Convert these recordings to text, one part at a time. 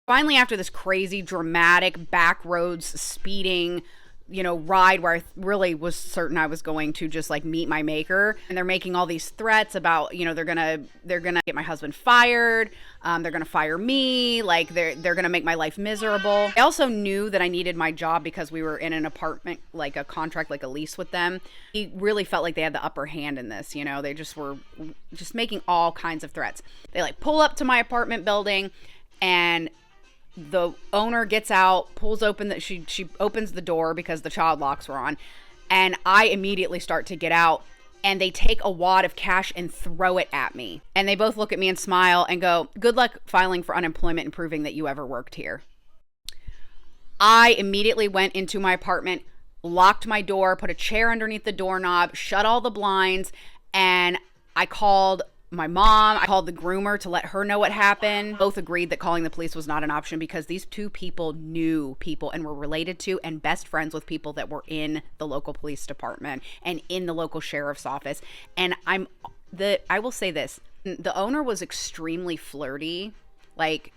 Finally, after this crazy, dramatic back roads speeding, ride where I really was certain I was going to just like meet my maker, and they're making all these threats about, they're gonna get my husband fired, they're gonna fire me, like they're gonna make my life miserable. I also knew that I needed my job because we were in an apartment, like a contract, like a lease with them. He really felt like they had the upper hand in this. They just were just making all kinds of threats. They like pull up to my apartment building, and the owner gets out, pulls open she opens the door because the child locks were on, and I immediately start to get out, and they take a wad of cash and throw it at me. And they both look at me and smile and go, "Good luck filing for unemployment and proving that you ever worked here." I immediately went into my apartment, locked my door, put a chair underneath the doorknob, shut all the blinds, and I called my mom. I called the groomer to let her know what happened. Both agreed that calling the police was not an option because these two people knew people and were related to and best friends with people that were in the local police department and in the local sheriff's office. And I will say this, the owner was extremely flirty. Like,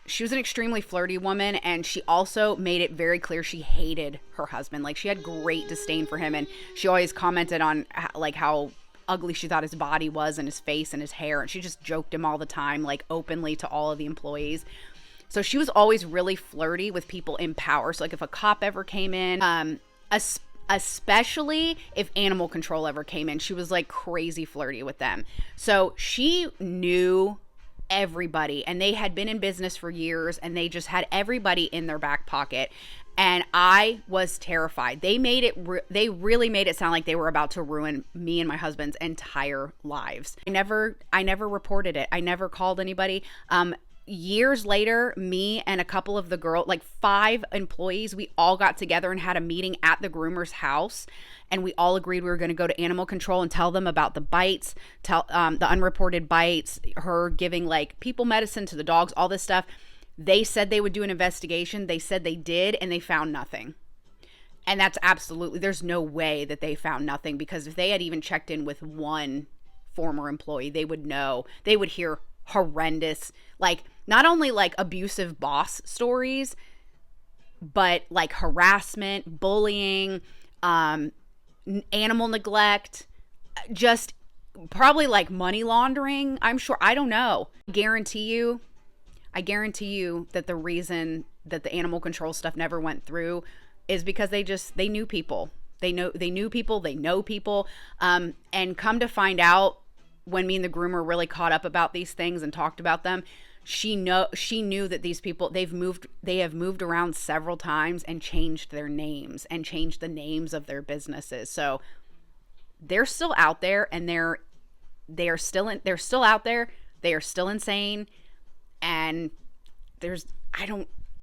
she was an extremely flirty woman, and she also made it very clear she hated her husband. Like, she had great disdain for him, and she always commented on like how ugly she thought his body was and his face and his hair, and she just joked him all the time, like openly to all of the employees. So she was always really flirty with people in power. So like if a cop ever came in, especially if animal control ever came in, she was like crazy flirty with them. So she knew everybody, and they had been in business for years, and they just had everybody in their back pocket. And I was terrified. They really made it sound like they were about to ruin me and my husband's entire lives. I never reported it. I never called anybody. Years later, me and a couple of the girls, like 5 employees, we all got together and had a meeting at the groomer's house. And we all agreed we were going to go to animal control and tell them about the bites, the unreported bites, her giving like people medicine to the dogs, all this stuff. They said they would do an investigation. They said they did, and they found nothing. And that's absolutely, there's no way that they found nothing, because if they had even checked in with one former employee, they would know. They would hear horrendous, like not only like abusive boss stories, but like harassment, bullying, animal neglect, just probably like money laundering. I'm sure. I don't know. I guarantee you that the reason that the animal control stuff never went through is because they knew people. They knew people, they know people. And come to find out, when me and the groomer really caught up about these things and talked about them, she knew that these people, they have moved around several times and changed their names and changed the names of their businesses. So they're still out there, and they're still out there. They are still insane. And